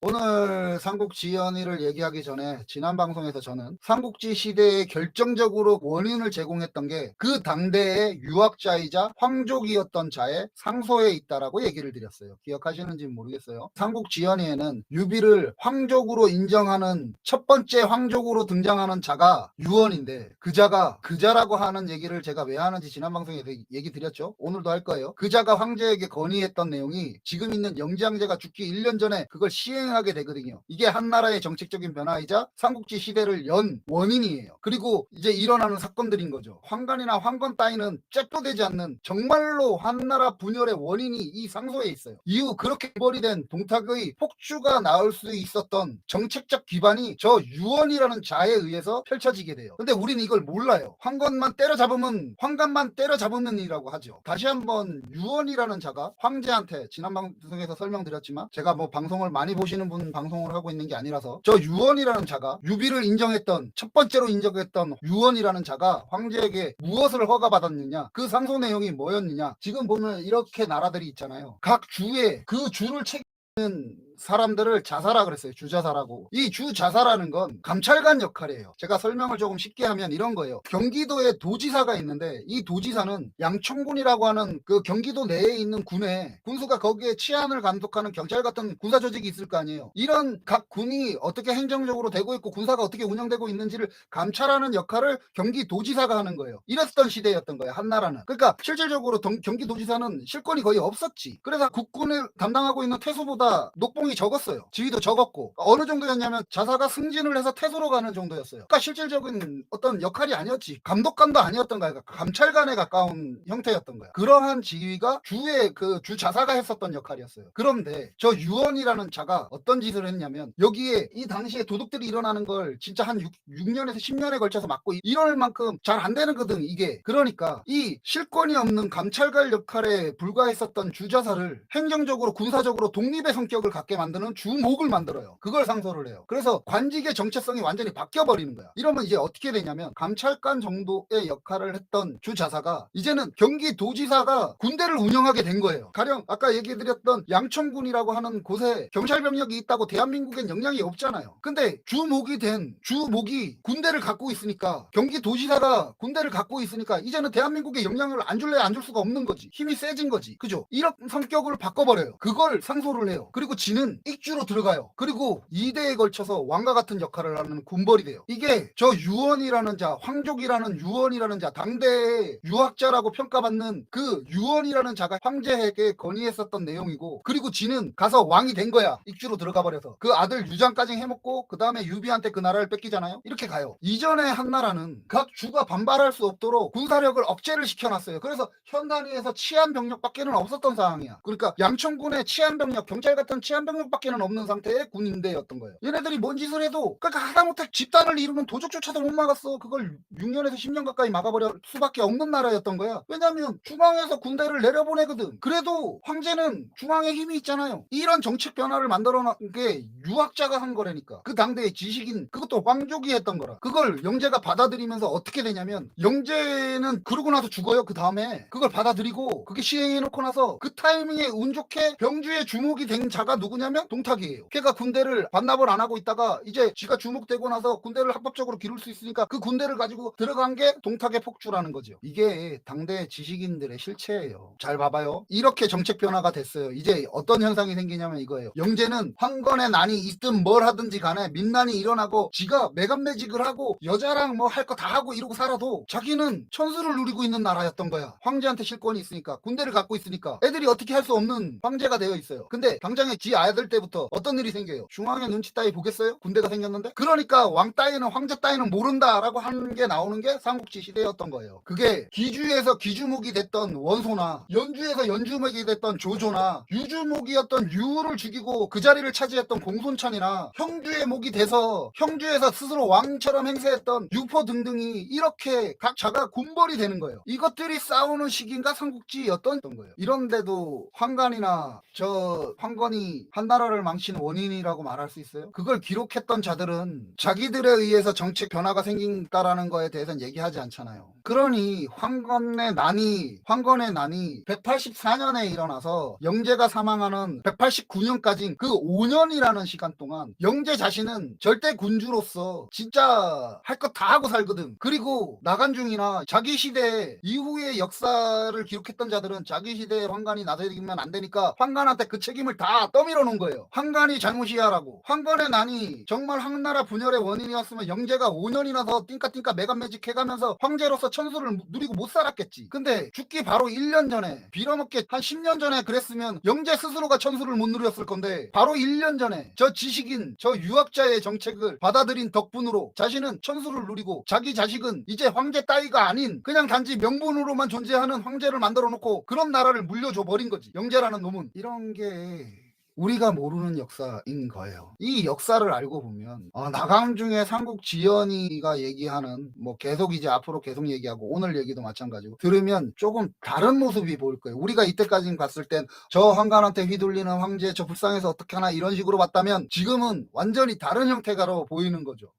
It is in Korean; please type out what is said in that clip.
오늘 삼국지연의를 얘기하기 전에 지난 방송에서 저는 삼국지 시대에 결정적으로 원인을 제공했던 게 그 당대의 유학자이자 황족이었던 자의 상소에 있다라고 얘기를 드렸어요. 기억하시는지 모르겠어요. 삼국지연의에는 유비를 황족으로 인정하는 첫 번째 황족으로 등장하는 자가 유원인데, 그 자가 그자라고 하는 얘기를 제가 왜 하는지 지난 방송에서 얘기 드렸죠. 오늘도 할 거예요. 그자가 황제에게 건의했던 내용이 지금 있는 영지왕제가 죽기 1년 전에 그걸 시행하게 되거든요. 이게 한나라의 정책적인 변화이자 삼국지 시대를 연 원인이에요. 그리고 이제 일어나는 사건들인 거죠. 황관이나 황건 따위는 째표되지 않는 정말로 한나라 분열의 원인이 이 상소에 있어요. 이후 그렇게 벌이된 동탁의 폭주가 나올 수 있었던 정책적 기반이 저 유원이라는 자에 의해서 펼쳐지게 돼요. 근데 우리는 이걸 몰라요. 황건만 때려잡으면, 황관만 때려잡으면이라고 하죠. 다시 한번 유원이라는 자가 황제한테, 지난 방송에서 설명드렸지만 제가 뭐 방송을 많이 보시는 분 방송을 하고 있는 게 아니라서, 저 유원이라는 자가 유비를 인정했던 첫 번째로 인정했던 유원이라는 자가 황제에게 무엇을 허가받았느냐, 그 상소 내용이 뭐였느냐. 지금 보면 이렇게 나라들이 있잖아요. 각 주에 그 주를 책임지는 사람들을 자사라 그랬어요. 주자사라고. 이 주자사라는 건 감찰관 역할이에요. 제가 설명을 조금 쉽게 하면 이런 거예요. 경기도에 도지사가 있는데, 이 도지사는 양천군이라고 하는 그 경기도 내에 있는 군에, 군수가 거기에 치안을 감독하는 경찰 같은 군사 조직이 있을 거 아니에요. 이런 각 군이 어떻게 행정적으로 되고 있고 군사가 어떻게 운영되고 있는지를 감찰하는 역할을 경기도지사가 하는 거예요. 이랬던 시대였던 거예요, 한나라는. 그러니까 실질적으로 경기도지사는 실권이 거의 없었지. 그래서 국군을 담당하고 있는 태수보다 녹봉이 적었어요. 지위도 적었고, 어느 정도였냐면 자사가 승진을 해서 태수로 가는 정도였어요. 그러니까 실질적인 어떤 역할이 아니었지. 감독관도 아니었던 거야. 그러니까 감찰관에 가까운 형태였던 거야. 그러한 지위가 주의 그 주자사가 했었던 역할이었어요. 그런데 저 유원이라는 자가 어떤 짓을 했냐면, 여기에 이 당시에 도둑들이 일어나는 걸 진짜 한 6년에서 10년에 걸쳐서 막고 이럴 만큼 잘 안 되는 거든 이게. 그러니까 이 실권이 없는 감찰관 역할에 불과했었던 주자사를 행정적으로 군사적으로 독립의 성격을 갖게 만드는 주목을 만들어요. 그걸 상소를 해요. 그래서 관직의 정체성이 완전히 바뀌어버리는 거야. 이러면 이제 어떻게 되냐면, 감찰관 정도의 역할을 했던 주자사가 이제는 경기도지사가 군대를 운영하게 된 거예요. 가령 아까 얘기해드렸던 양천군이라고 하는 곳에 경찰 병력이 있다고 대한민국엔 영향이 없잖아요. 근데 주목이 군대를 갖고 있으니까, 경기도지사가 군대를 갖고 있으니까 이제는 대한민국에 영향을 안 줄래 안 줄 수가 없는 거지. 힘이 세진 거지. 그죠? 이런 성격을 바꿔버려요. 그걸 상소를 해요. 그리고 지는 익주로 들어가요. 그리고 2대에 걸쳐서 왕과 같은 역할을 하는 군벌이 돼요. 이게 저 유원이라는 자, 황족이라는 유원이라는 자, 당대의 유학자라고 평가받는 그 유원이라는 자가 황제에게 건의했었던 내용이고, 그리고 지는 가서 왕이 된 거야. 익주로 들어가 버려서. 그 아들 유장까지 해먹고 그 다음에 유비한테 그 나라를 뺏기잖아요. 이렇게 가요. 이전에 한나라는 각 주가 반발할 수 없도록 군사력을 억제를 시켜놨어요. 그래서 현 단위에서 치안 병력밖에는 없었던 상황이야. 그러니까 양천군의 치안 병력, 경찰 같은 치안 병력밖에는 없는 상태의 군인대였던 거예요. 얘네들이 뭔 짓을 해도, 그러니까 하다못해 집단을 이루는 도적조차도 못 막았어. 그걸 6년에서 10년 가까이 막아버릴 수밖에 없는 나라였던 거야. 왜냐면 중앙에서 군대를 내려보내거든. 그래도 황제는 중앙에 힘이 있잖아요. 이런 정책 변화를 만들어 놓은 게 유학자가 한 거라니까. 그 당대의 지식인, 그것도 황족이 했던 거라. 그걸 영제가 받아들이면서 어떻게 되냐면, 영제는 그러고 나서 죽어요. 그 다음에 그걸 받아들이고 그게 시행해놓고 나서 그 타이밍에 운 좋게 병주의 주목이 된 자가 누구냐면 동탁이에요. 걔가 군대를 반납을 안 하고 있다가 이제 지가 주목되고 나서 군대를 합법적으로 기를 수 있으니까 그 군대를 가지고 들어간 게 동탁의 폭주라는 거죠. 이게 당대 지식인들의 실체예요. 잘 봐봐요. 이렇게 정책 변화가 됐어요. 이제 어떤 현상이 생기냐면 이거예요. 영제는 황건의 난이 있든 뭘 하든지 간에 민난이 일어나고 지가 매간매직을 하고 여자랑 뭐 할 거 다 하고 이러고 살아도 자기는 천수를 누리고 있는 나라였던 거야. 황제한테 실권이 있으니까, 군대를 갖고 있으니까 애들이 어떻게 할 수 없는 황제가 되어 있어요. 근데 당장에 지 아들 때부터 어떤 일이 생겨요. 중앙의 눈치 따위 보겠어요? 군대가 생겼는데? 그러니까 왕 따위는, 황제 따위는 모른다라고 하는 게 나오는 게 삼국지 시대였던 거예요. 그게 기주에서 기주목이 됐던 원소나 연주에서 연주목이 됐던 조조나 유주목이었던 유를 죽이고 그 자리를 차지했던 공손찬이나 형주의 목이 돼서 형주에서 스스로 왕처럼 행세했던 유포 등등이 이렇게 각 자가 군벌이 되는 거예요. 이것들이 싸우는 시기인가 삼국지였던 거예요. 이런데도 황관이나 저 황건이 한나라를 망친 원인이라고 말할 수 있어요? 그걸 기록했던 자들은 자기들에 의해서 정책 변화가 생긴다라는 거에 대해서는 얘기하지 않잖아요. 그러니 황건의 난이 184년에 일어나서 영제가 사망하는 189년까지 그 5년이라는 시간 동안 영제 자신은 절대 군주로서 진짜 할 것 다 하고 살거든. 그리고 나간중이나 자기 시대 이후의 역사를 기록했던 자들은 자기 시대에 황간이 나서면 안 되니까 황간한테 그 책임을 다 떠밀어 놓은 거예요. 황간이 잘못이야라고. 황건의 난이 정말 한나라 분열의 원인이었으면 영제가 5년이나 더 띵까띵까 매간매직 해가면서 황제로서 천수를 누리고 못 살았겠지. 근데 죽기 바로 1년 전에 빌어먹게 한 10년 전에 그랬으면 영제 스스로가 천수를 못 누렸을 건데 바로 1년 전에 저 지식인 저 유학자의 정책을 받아들인 덕분으로 자신은 천수를 누리고 자기 자식은 이제 황제 따위가 아닌 그냥 단지 명분으로만 존재하는 황제를 만들어 놓고 그런 나라를 물려줘 버린 거지. 영제라는 놈은. 이런 게 우리가 모르는 역사인 거예요. 이 역사를 알고 보면 나강중의 삼국지연이가 얘기하는 뭐 계속 이제 앞으로 계속 얘기하고 오늘 얘기도 마찬가지고 들으면 조금 다른 모습이 보일 거예요. 우리가 이때까지 봤을 땐 저 황간한테 휘둘리는 황제 저 불쌍해서 어떻게 하나 이런 식으로 봤다면 지금은 완전히 다른 형태가로 보이는 거죠.